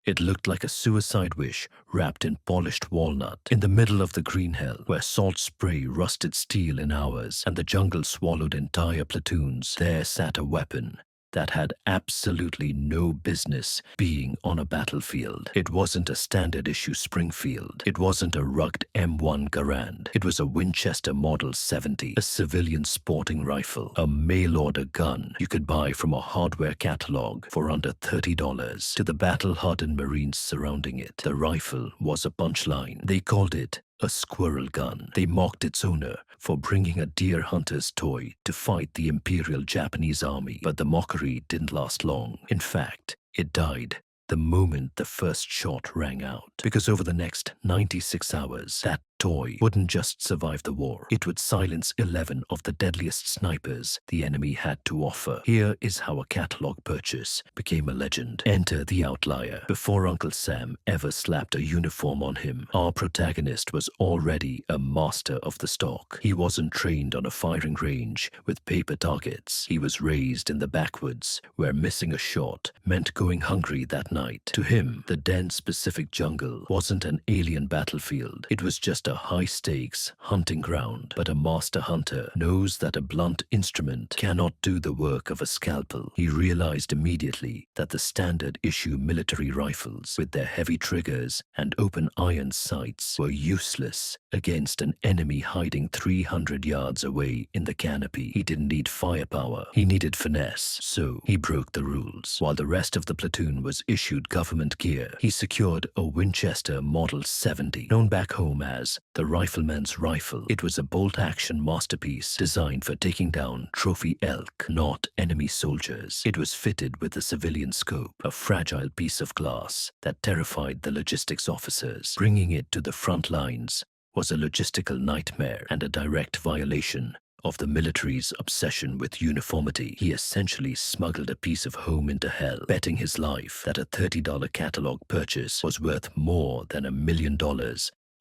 It looked like a suicide wish wrapped in polished walnut. In the middle of the green hell, where salt spray rusted steel in hours and the jungle swallowed entire platoons, there sat a weapon that had absolutely no business being on a battlefield. It wasn't a standard issue Springfield. It wasn't a rugged M1 Garand. It was a Winchester Model 70, a civilian sporting rifle, a mail-order gun you could buy from a hardware catalog for under $30. To the battle-hardened Marines surrounding it, the rifle was a punchline. They called it a squirrel gun. They mocked its owner for bringing a deer hunter's toy to fight the Imperial Japanese Army. But the mockery didn't last long. In fact, it died the moment the first shot rang out. Because over the next 96 hours, that toy wouldn't just survive the war. It would silence 11 of the deadliest snipers the enemy had to offer. Here is how a catalog purchase became a legend. Enter the outlier. Before Uncle Sam ever slapped a uniform on him, our protagonist was already a master of the stock. He wasn't trained on a firing range with paper targets. He was raised in the backwoods, where missing a shot meant going hungry that night. To him, the dense Pacific jungle wasn't an alien battlefield. It was just a high-stakes hunting ground. But a master hunter knows that a blunt instrument cannot do the work of a scalpel. He realized immediately that the standard-issue military rifles, with their heavy triggers and open iron sights, were useless against an enemy hiding 300 yards away in the canopy. He didn't need firepower. He needed finesse. So he broke the rules. While the rest of the platoon was issued government gear, he secured a Winchester Model 70, known back home as the rifleman's rifle. It was a bolt-action masterpiece designed for taking down trophy elk, not enemy soldiers. It was fitted with a civilian scope, a fragile piece of glass that terrified the logistics officers. Bringing it to the front lines was a logistical nightmare and a direct violation of the military's obsession with uniformity. He essentially smuggled a piece of home into hell, betting his life that a $30 catalog purchase was worth more than $1 million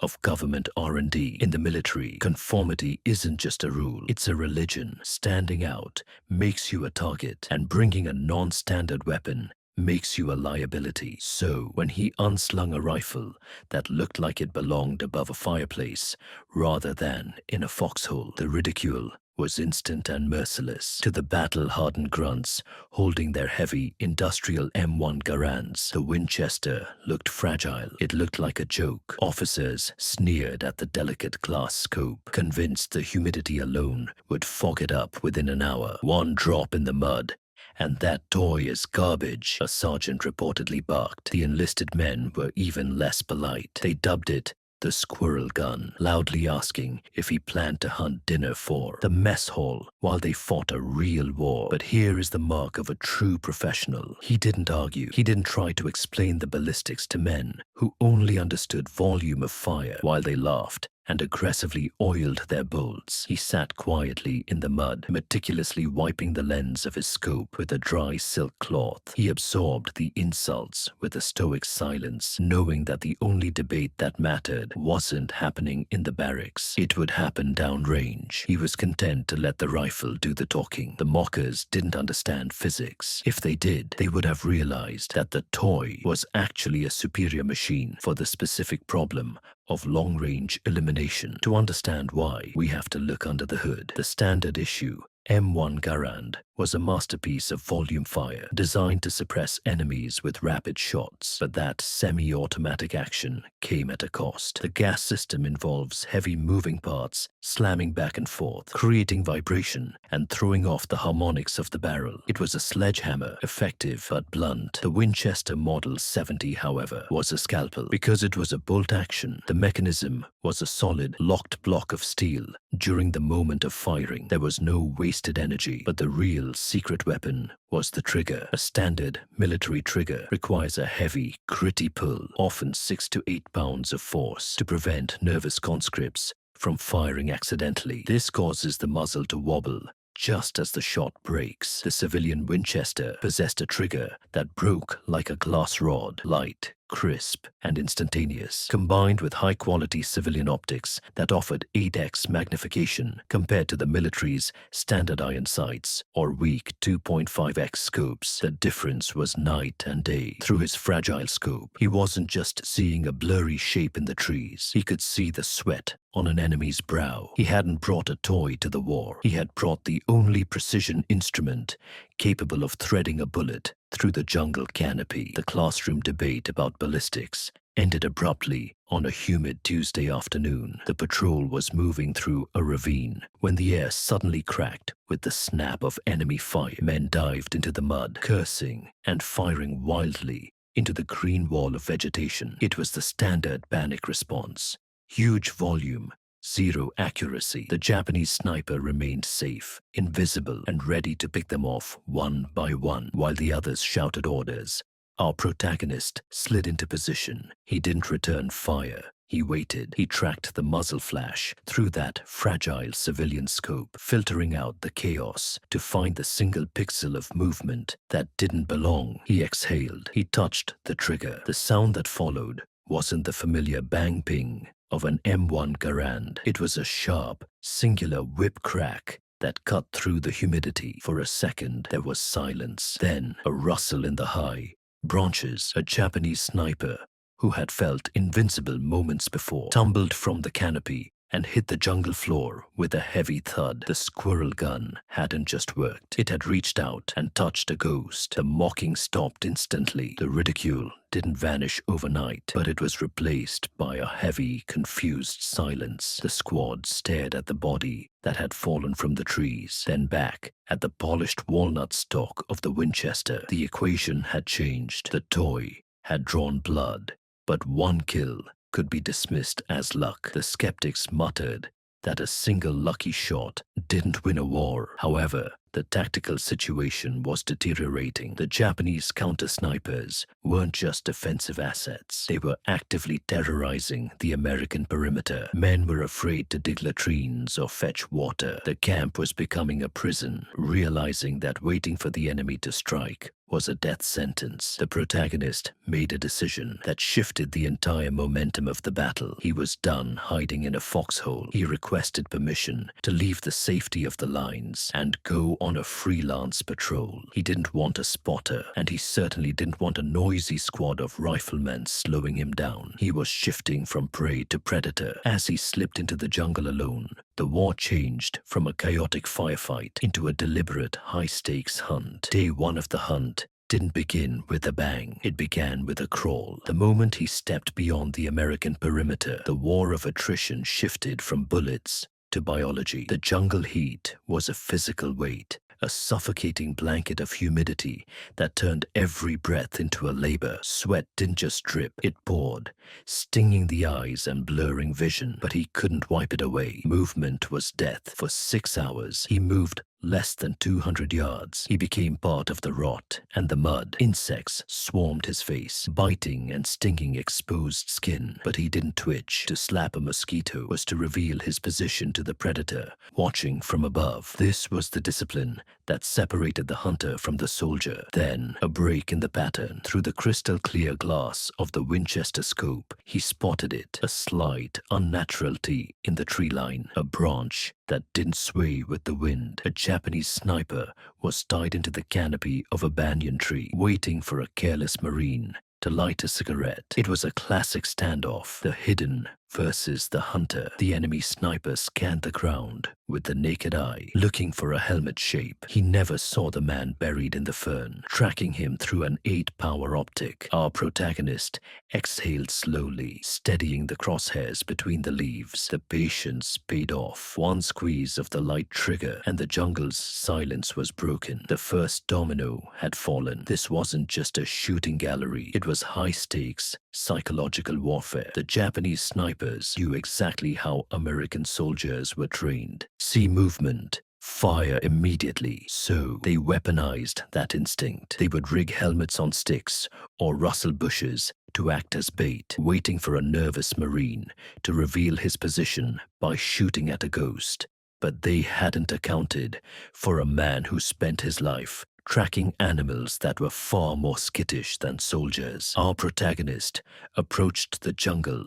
of government R&D. In the military, conformity isn't just a rule, it's a religion. Standing out makes you a target, and bringing a non-standard weapon makes you a liability. So, when he unslung a rifle that looked like it belonged above a fireplace rather than in a foxhole, the ridicule was instant and merciless. To the battle-hardened grunts holding their heavy industrial M1 Garands, the Winchester looked fragile. It looked like a joke. Officers sneered at the delicate glass scope, convinced the humidity alone would fog it up within an hour. One drop in the mud and that toy is garbage, a sergeant reportedly barked. The enlisted men were even less polite. They dubbed it the Squirrel gun, loudly asking if he planned to hunt dinner for the mess hall while they fought a real war. But here is the mark of a true professional. He didn't argue. He didn't try to explain the ballistics to men who only understood volume of fire. While they laughed and aggressively oiled their bolts, he sat quietly in the mud, meticulously wiping the lens of his scope with a dry silk cloth. He absorbed the insults with a stoic silence, knowing that the only debate that mattered wasn't happening in the barracks. It would happen downrange. He was content to let the rifle do the talking. The mockers didn't understand physics. If they did, they would have realized that the toy was actually a superior machine for the specific problem of long-range elimination. To understand why, we have to look under the hood. The standard issue M1 Garand was a masterpiece of volume fire, designed to suppress enemies with rapid shots. But that semi-automatic action came at a cost. The gas system involves heavy moving parts slamming back and forth, creating vibration and throwing off the harmonics of the barrel. It was a sledgehammer, effective but blunt. The Winchester Model 70, however, was a scalpel. Because it was a bolt action, the mechanism was a solid, locked block of steel. During the moment of firing, there was no wasted energy, but the real secret weapon was the trigger. A standard military trigger requires a heavy, gritty pull, often 6 to 8 pounds of force, to prevent nervous conscripts from firing accidentally. This causes the muzzle to wobble just as the shot breaks, the civilian Winchester possessed a trigger that broke like a glass rod, light, crisp, and instantaneous, combined with high-quality civilian optics that offered 8x magnification compared to the military's standard iron sights or weak 2.5x scopes. The difference was night and day. Through his fragile scope, he wasn't just seeing a blurry shape in the trees. He could see the sweat on an enemy's brow. He hadn't brought a toy to the war. He had brought the only precision instrument capable of threading a bullet through the jungle canopy. The classroom debate about ballistics ended abruptly on a humid Tuesday afternoon. The patrol was moving through a ravine when the air suddenly cracked with the snap of enemy fire. Men dived into the mud, cursing and firing wildly into the green wall of vegetation. It was the standard panic response. Huge volume, zero accuracy. The Japanese sniper remained safe, invisible, and ready to pick them off one by one while the others shouted orders. Our protagonist slid into position. He didn't return fire. He waited. He tracked the muzzle flash through that fragile civilian scope, filtering out the chaos to find the single pixel of movement that didn't belong. He exhaled. He touched the trigger. The sound that followed wasn't the familiar bang-ping of an M1 Garand. It was a sharp, singular whip crack that cut through the humidity. For a second, there was silence. Then, a rustle in the high branches. A Japanese sniper, who had felt invincible moments before, tumbled from the canopy and hit the jungle floor with a heavy thud. The Squirrel gun hadn't just worked. It had reached out and touched a ghost. The mocking stopped instantly. The ridicule didn't vanish overnight, but it was replaced by a heavy, confused silence. The squad stared at the body that had fallen from the trees, then back at the polished walnut stock of the Winchester. The equation had changed. The toy had drawn blood, but one kill could be dismissed as luck. The skeptics muttered that a single lucky shot didn't win a war. However, the tactical situation was deteriorating. The Japanese counter-snipers weren't just defensive assets. They were actively terrorizing the American perimeter. Men were afraid to dig latrines or fetch water. The camp was becoming a prison, realizing that waiting for the enemy to strike was a death sentence. The protagonist made a decision that shifted the entire momentum of the battle. He was done hiding in a foxhole. He requested permission to leave the safety of the lines and go on a freelance patrol. He didn't want a spotter, and he certainly didn't want a noisy squad of riflemen slowing him down. He was shifting from prey to predator. As he slipped into the jungle alone, the war changed from a chaotic firefight into a deliberate, high-stakes hunt. Day one of the hunt didn't begin with a bang. It began with a crawl. The moment he stepped beyond the American perimeter, the war of attrition shifted from bullets to biology. The jungle heat was a physical weight, a suffocating blanket of humidity that turned every breath into a labor. Sweat didn't just drip, it poured, stinging the eyes and blurring vision, but he couldn't wipe it away. Movement was death. For 6 hours, he moved less than 200 yards. He became part of the rot and the mud. Insects swarmed his face, biting and stinging exposed skin, but he didn't twitch. To slap a mosquito was to reveal his position to the predator, watching from above. This was the discipline that separated the hunter from the soldier. Then, a break in the pattern. Through the crystal-clear glass of the Winchester scope, he spotted it, a slight unnaturality in the tree line, a branch that didn't sway with the wind. A Japanese sniper was tied into the canopy of a banyan tree, waiting for a careless Marine to light a cigarette. It was a classic standoff, the hidden versus the hunter. The enemy sniper scanned the ground with the naked eye, looking for a helmet shape. He never saw the man buried in the fern, tracking him through an 8-power optic. Our protagonist exhaled slowly, steadying the crosshairs between the leaves. The patience paid off. One squeeze of the light trigger, and the jungle's silence was broken. The first domino had fallen. This wasn't just a shooting gallery. It was high-stakes, psychological warfare. The Japanese snipers knew exactly how American soldiers were trained. See movement, fire immediately. So they weaponized that instinct. They would rig helmets on sticks or rustle bushes to act as bait, waiting for a nervous Marine to reveal his position by shooting at a ghost. But they hadn't accounted for a man who spent his life tracking animals that were far more skittish than soldiers. Our protagonist approached the jungle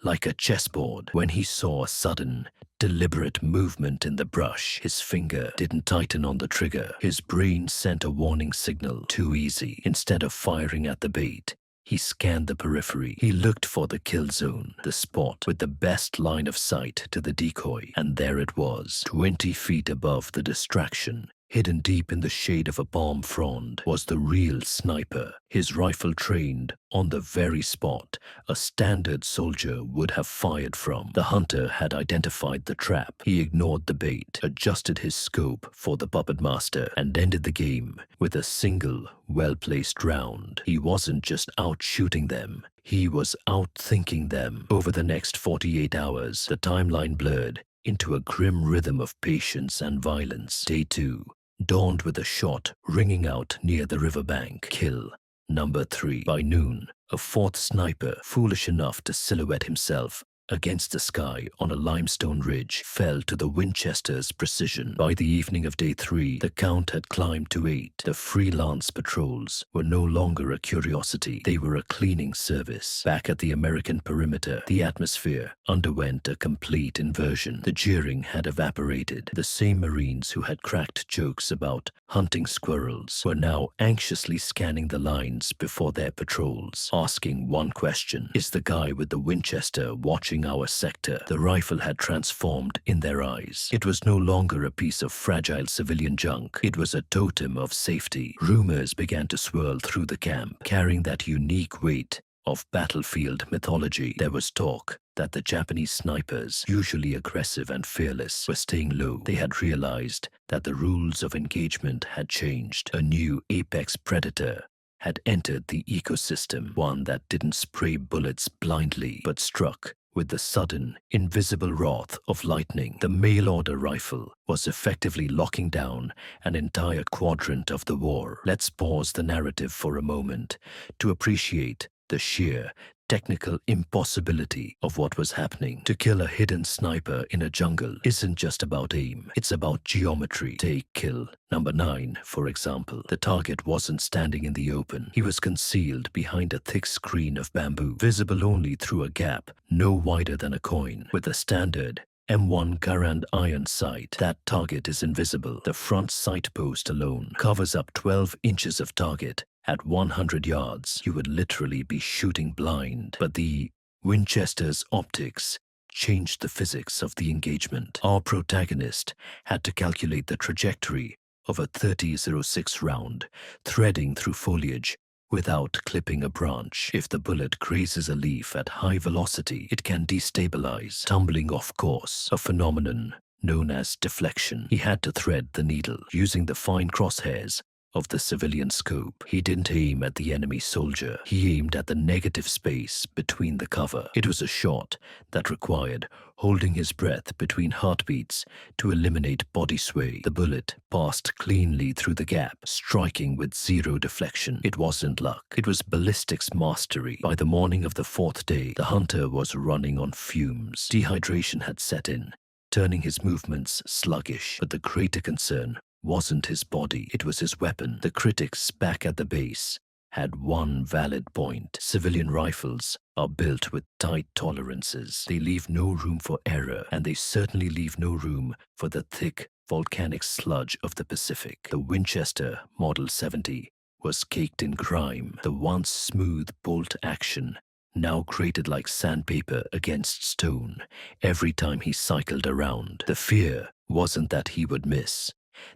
like a chessboard. When he saw a sudden, deliberate movement in the brush, his finger didn't tighten on the trigger. His brain sent a warning signal. Too easy. Instead of firing at the bait, he scanned the periphery. He looked for the kill zone, the spot with the best line of sight to the decoy. And there it was, 20 feet above the distraction. Hidden deep in the shade of a palm frond was the real sniper, his rifle trained on the very spot a standard soldier would have fired from. The hunter had identified the trap. He ignored the bait, adjusted his scope for the puppet master, and ended the game with a single, well-placed round. He wasn't just out shooting them, he was outthinking them. Over the next 48 hours, the timeline blurred into a grim rhythm of patience and violence. Day 2 dawned with a shot ringing out near the riverbank. Kill number 3. By noon, a fourth sniper, foolish enough to silhouette himself against the sky on a limestone ridge, fell to the Winchester's precision. By the evening of day 3, the count had climbed to 8. The freelance patrols were no longer a curiosity. They were a cleaning service. Back at the American perimeter, the atmosphere underwent a complete inversion. The jeering had evaporated. The same Marines who had cracked jokes about hunting squirrels were now anxiously scanning the lines before their patrols, asking one question: is the guy with the Winchester watching our sector? The rifle had transformed in their eyes. It was no longer a piece of fragile civilian junk. It was a totem of safety. Rumors began to swirl through the camp, carrying that unique weight of battlefield mythology. There was talk that the Japanese snipers, usually aggressive and fearless, were staying low. They had realized that the rules of engagement had changed. A new apex predator had entered the ecosystem, one that didn't spray bullets blindly, but struck with the sudden, invisible wrath of lightning. The mail-order rifle was effectively locking down an entire quadrant of the war. Let's pause the narrative for a moment to appreciate the sheer technical impossibility of what was happening. To kill a hidden sniper in a jungle isn't just about aim, it's about geometry. Take kill number 9, for example. The target wasn't standing in the open. He was concealed behind a thick screen of bamboo, visible only through a gap no wider than a coin. With a standard M1 Garand iron sight, that target is invisible. The front sight post alone covers up 12 inches of target. At 100 yards, you would literally be shooting blind. But the Winchester's optics changed the physics of the engagement. Our protagonist had to calculate the trajectory of a .30-06 round, threading through foliage without clipping a branch. If the bullet grazes a leaf at high velocity, it can destabilize, tumbling off course, a phenomenon known as deflection. He had to thread the needle using the fine crosshairs of the civilian scope. He didn't aim at the enemy soldier. He aimed at the negative space between the cover. It was a shot that required holding his breath between heartbeats to eliminate body sway. The bullet passed cleanly through the gap, striking with zero deflection. It wasn't luck. It was ballistics mastery. By the morning of the 4th day, the hunter was running on fumes. Dehydration had set in, turning his movements sluggish. But the greater concern wasn't his body, it was his weapon. The critics back at the base had one valid point. Civilian rifles are built with tight tolerances. They leave no room for error, and they certainly leave no room for the thick, volcanic sludge of the Pacific. The Winchester Model 70 was caked in grime. The once smooth bolt action now grated like sandpaper against stone every time he cycled around. The fear wasn't that he would miss.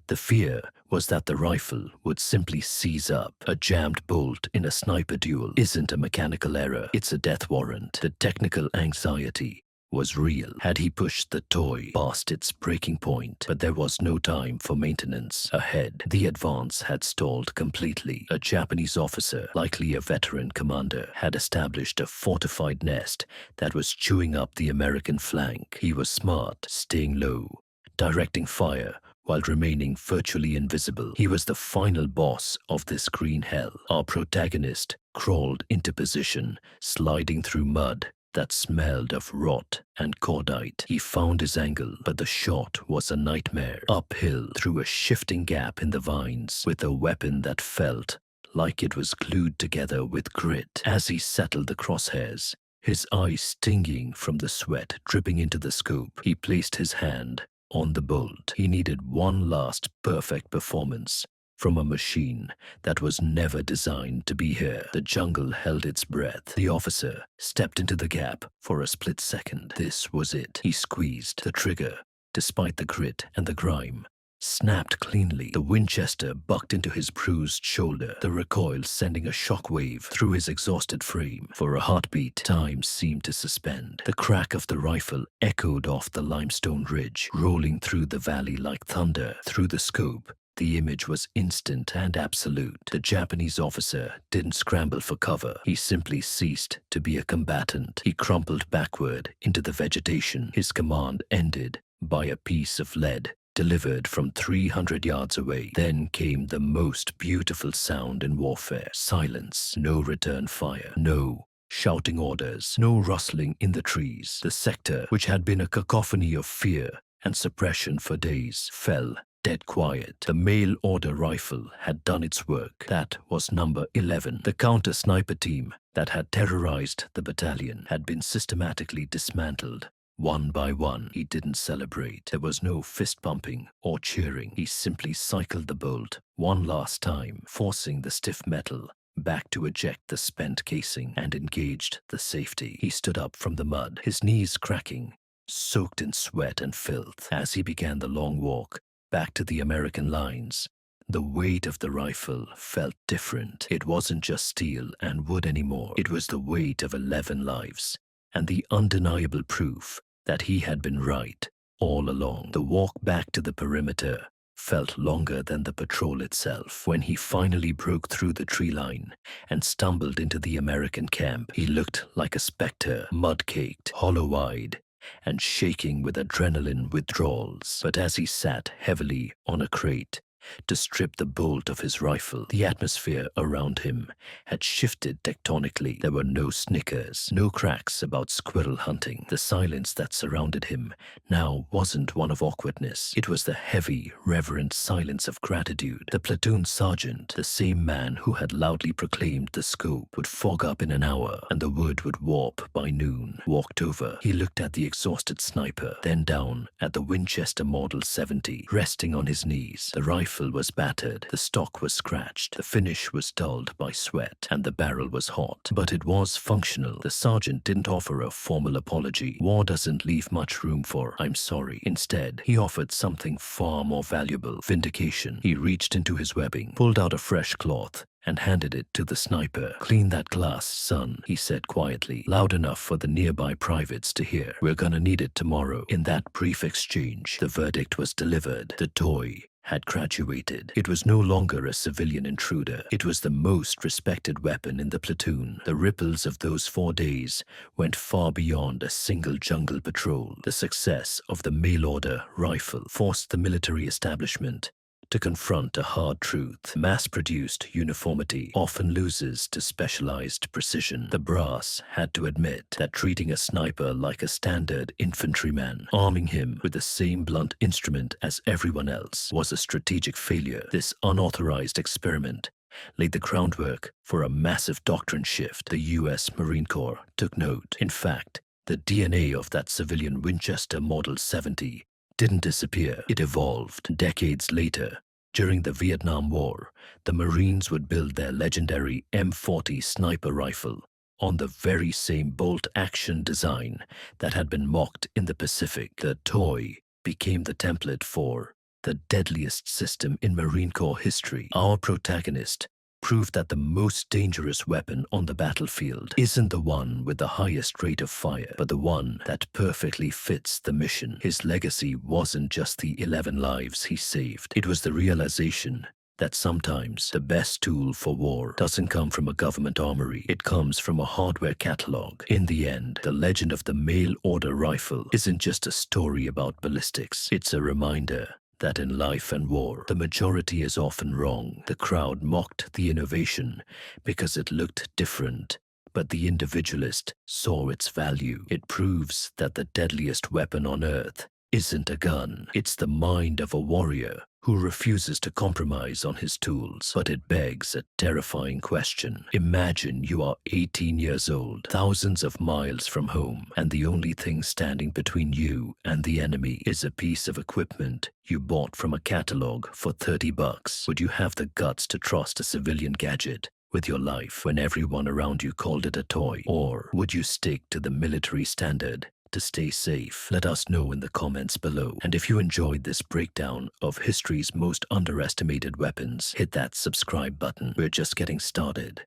The fear was that the rifle would simply seize up. A jammed bolt in a sniper duel isn't a mechanical error, it's a death warrant. The technical anxiety was real. Had he pushed the toy past its breaking point? But there was no time for maintenance. Ahead, the advance had stalled completely. A Japanese officer, likely a veteran commander, had established a fortified nest that was chewing up the American flank. He was smart, staying low, directing fire while remaining virtually invisible. He was the final boss of this green hell. Our protagonist crawled into position, sliding through mud that smelled of rot and cordite. He found his angle, but the shot was a nightmare. Uphill through a shifting gap in the vines, with a weapon that felt like it was glued together with grit. As he settled the crosshairs, his eyes stinging from the sweat dripping into the scope, he placed his hand on the bolt. He needed one last perfect performance from a machine that was never designed to be here. The jungle held its breath. The officer stepped into the gap for a split second. This was it. He squeezed the trigger, despite the grit and the grime. Snapped cleanly. The Winchester bucked into his bruised shoulder, the recoil sending a shockwave through his exhausted frame. For a heartbeat, time seemed to suspend. The crack of the rifle echoed off the limestone ridge, rolling through the valley like thunder. Through the scope, the image was instant and absolute. The Japanese officer didn't scramble for cover. He simply ceased to be a combatant. He crumpled backward into the vegetation. His command ended by a piece of lead delivered from 300 yards away. Then came the most beautiful sound in warfare. Silence. No return fire. No shouting orders. No rustling in the trees. The sector, which had been a cacophony of fear and suppression for days, fell dead quiet. The mail order rifle had done its work. That was number 11. The counter-sniper team that had terrorized the battalion had been systematically dismantled. One by one. He didn't celebrate. There was no fist-pumping or cheering. He simply cycled the bolt one last time, forcing the stiff metal back to eject the spent casing, and engaged the safety. He stood up from the mud, his knees cracking, soaked in sweat and filth. As he began the long walk back to the American lines, the weight of the rifle felt different. It wasn't just steel and wood anymore. It was the weight of 11 lives, and the undeniable proof that he had been right all along. The walk back to the perimeter felt longer than the patrol itself. When he finally broke through the tree line and stumbled into the American camp, he looked like a specter, mud-caked, hollow-eyed, and shaking with adrenaline withdrawals. But as he sat heavily on a crate to strip the bolt of his rifle, the atmosphere around him had shifted tectonically. There were no snickers, no cracks about squirrel hunting. The silence that surrounded him now wasn't one of awkwardness. It was the heavy, reverent silence of gratitude. The platoon sergeant, the same man who had loudly proclaimed the scope would fog up in an hour and the wood would warp by noon, walked over. He looked at the exhausted sniper, then down at the Winchester Model 70, resting on his knees. The rifle was battered, the stock was scratched, the finish was dulled by sweat, and the barrel was hot. But it was functional. The sergeant didn't offer a formal apology. War doesn't leave much room for "I'm sorry." Instead, he offered something far more valuable: vindication. He reached into his webbing, pulled out a fresh cloth, and handed it to the sniper. "Clean that glass, son," he said quietly, loud enough for the nearby privates to hear. "We're gonna need it tomorrow." In that brief exchange, the verdict was delivered. The toy had graduated. It was no longer a civilian intruder. It was the most respected weapon in the platoon. The ripples of those 4 days went far beyond a single jungle patrol. The success of the mail-order rifle forced the military establishment to confront a hard truth. Mass-produced uniformity often loses to specialized precision. The brass had to admit that treating a sniper like a standard infantryman, arming him with the same blunt instrument as everyone else, was a strategic failure. This unauthorized experiment laid the groundwork for a massive doctrine shift. The U.S. Marine Corps took note. In fact, the DNA of that civilian Winchester Model 70 didn't disappear. It evolved. Decades later, during the Vietnam War, the Marines would build their legendary M40 sniper rifle on the very same bolt-action design that had been mocked in the Pacific. The toy became the template for the deadliest system in Marine Corps history. Our protagonist proved that the most dangerous weapon on the battlefield isn't the one with the highest rate of fire, but the one that perfectly fits the mission. His legacy wasn't just the 11 lives he saved. It was the realization that sometimes the best tool for war doesn't come from a government armory. It comes from a hardware catalog. In the end, the legend of the mail-order rifle isn't just a story about ballistics. It's a reminder that in life and war, the majority is often wrong. The crowd mocked the innovation because it looked different, but the individualist saw its value. It proves that the deadliest weapon on earth isn't a gun. It's the mind of a warrior who refuses to compromise on his tools. But it begs a terrifying question. Imagine you are 18 years old, thousands of miles from home, and the only thing standing between you and the enemy is a piece of equipment you bought from a catalog for $30. Would you have the guts to trust a civilian gadget with your life when everyone around you called it a toy? Or would you stick to the military standard to stay safe? Let us know in the comments below. And if you enjoyed this breakdown of history's most underestimated weapons, hit that subscribe button. We're just getting started.